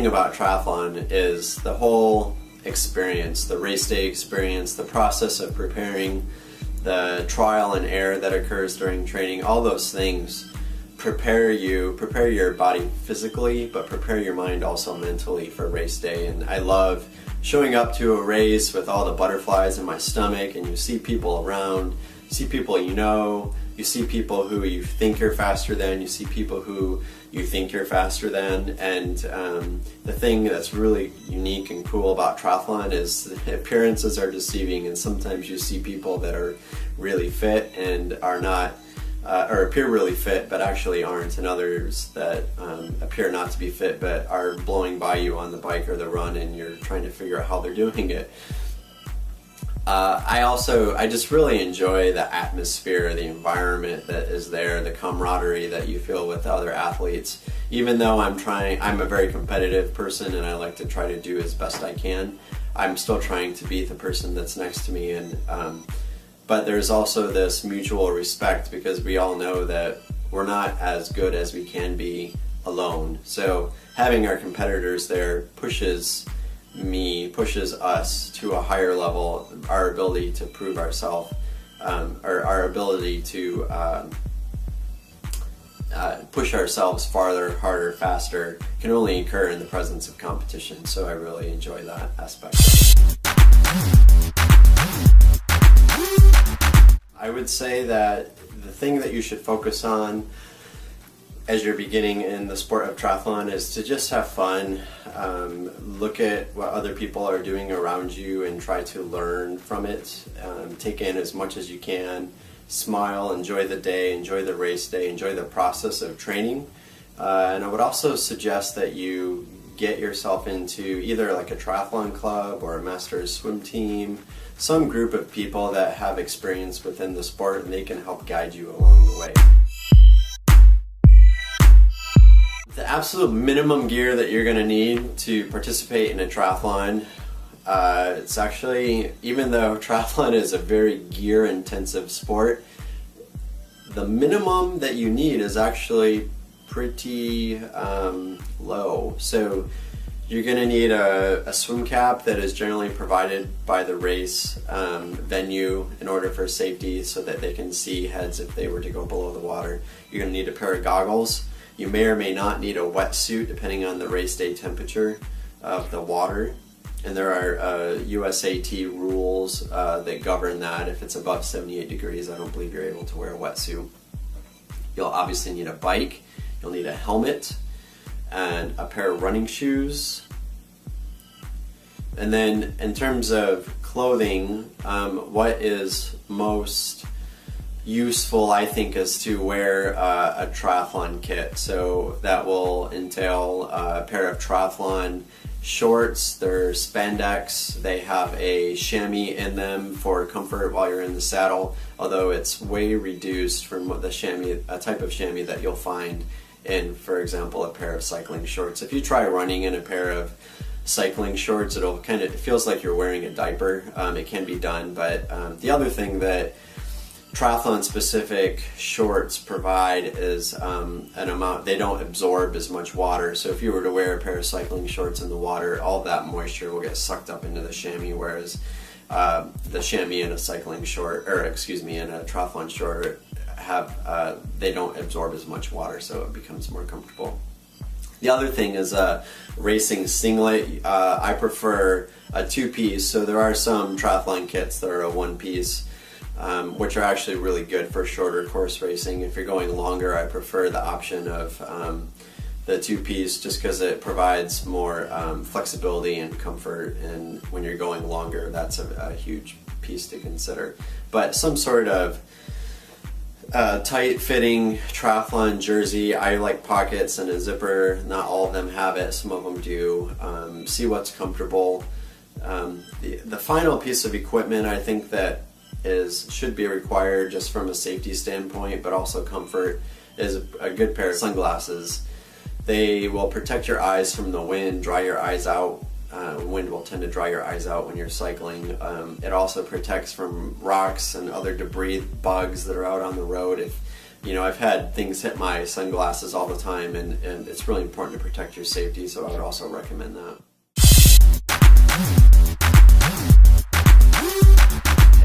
thing about triathlon is the whole experience, the race day experience, the process of preparing, the trial and error that occurs during training. All those things prepare your body physically, but prepare your mind also mentally for race day. And I love showing up to a race with all the butterflies in my stomach, and you see people around, you see people you see people who you think you're faster than, you see people who you think you're faster than. And the thing that's really unique and cool about triathlon is the appearances are deceiving, and sometimes you see people that are really fit and are not, or appear really fit but actually aren't, and others that appear not to be fit but are blowing by you on the bike or the run, and you're trying to figure out how they're doing it. I just really enjoy the atmosphere, the environment that is there, the camaraderie that you feel with other athletes. Even though I'm a very competitive person and I like to try to do as best I can, I'm still trying to beat the person that's next to me. And but there's also this mutual respect, because we all know that we're not as good as we can be alone. So having our competitors there pushes us to a higher level. Our ability to prove ourselves, or our ability to push ourselves farther, harder, faster, can only occur in the presence of competition. So I really enjoy that aspect. I would say that the thing that you should focus on as you're beginning in the sport of triathlon is to just have fun. Look at what other people are doing around you and try to learn from it. Take in as much as you can. Smile, enjoy the day, enjoy the race day, enjoy the process of training. And I would also suggest that you get yourself into either like a triathlon club or a master's swim team, some group of people that have experience within the sport, and they can help guide you along the way. The absolute minimum gear that you're going to need to participate in a triathlon, it's actually, even though triathlon is a very gear intensive sport, the minimum that you need is actually pretty low. So you're going to need a swim cap that is generally provided by the race venue in order for safety, so that they can see heads if they were to go below the water. You're going to need a pair of goggles. You may or may not need a wetsuit depending on the race day temperature of the water. And there are USAT rules that govern that. If it's above 78 degrees, I don't believe you're able to wear a wetsuit. You'll obviously need a bike. You'll need a helmet and a pair of running shoes. And then in terms of clothing, what is most useful, I think, is to wear a triathlon kit. So that will entail a pair of triathlon shorts. They're spandex. They have a chamois in them for comfort while you're in the saddle, although it's way reduced from what the chamois, a type of chamois that you'll find in, for example, a pair of cycling shorts. If you try running in a pair of cycling shorts, it feels like you're wearing a diaper. It can be done, but the other thing that triathlon specific shorts provide is an amount, they don't absorb as much water. So if you were to wear a pair of cycling shorts in the water, all that moisture will get sucked up into the chamois, whereas the chamois in a cycling short, or excuse me, in a triathlon short they don't absorb as much water, so it becomes more comfortable. The other thing is a racing singlet. I prefer a two-piece, so there are some triathlon kits that are a one-piece, which are actually really good for shorter course racing. If you're going longer, I prefer the option of the two-piece, just because it provides more flexibility and comfort, and when you're going longer, that's a huge piece to consider. But some sort of tight-fitting triathlon jersey. I like pockets and a zipper. Not all of them have it, some of them do. See what's comfortable. The final piece of equipment, I think, that should be required just from a safety standpoint, but also comfort, is a good pair of sunglasses. They will protect your eyes from the wind, dry your eyes out. Wind will tend to dry your eyes out when you're cycling. It also protects from rocks and other debris, bugs that are out on the road. If You know, I've had things hit my sunglasses all the time, and it's really important to protect your safety, so I would also recommend that.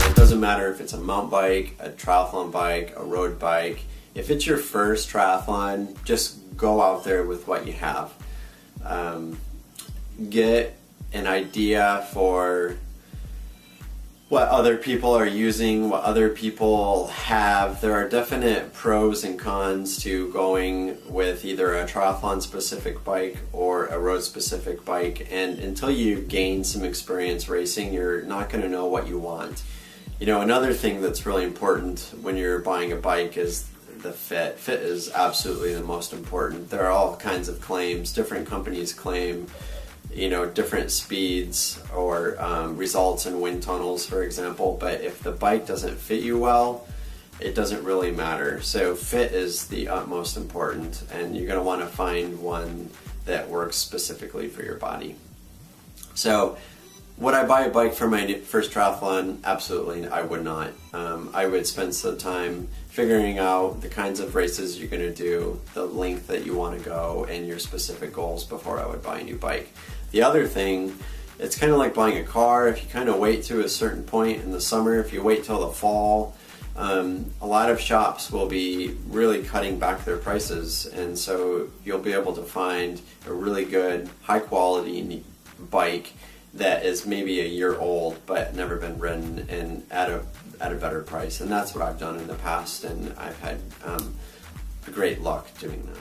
And it doesn't matter if it's a mountain bike, a triathlon bike, a road bike. If it's your first triathlon, just go out there with what you have. Get an idea for what other people are using, what other people have. There are definite pros and cons to going with either a triathlon specific bike or a road specific bike, and until you gain some experience racing, you're not going to know what you want. You know, another thing that's really important when you're buying a bike is the fit. Fit is absolutely the most important. There are all kinds of claims. Different companies claim, you know, different speeds or results in wind tunnels, for example, but if the bike doesn't fit you well, it doesn't really matter. So fit is the utmost important, and you're going to want to find one that works specifically for your body. So would I buy a bike for my first triathlon? Absolutely, I would not. I would spend some time figuring out the kinds of races you're going to do, the length that you want to go, and your specific goals before I would buy a new bike. The other thing, it's kind of like buying a car. If you kind of wait to a certain point in the summer, if you wait till the fall, a lot of shops will be really cutting back their prices, and so you'll be able to find a really good, high quality bike that is maybe a year old but never been ridden, and at a better price. And that's what I've done in the past, and I've had great luck doing that.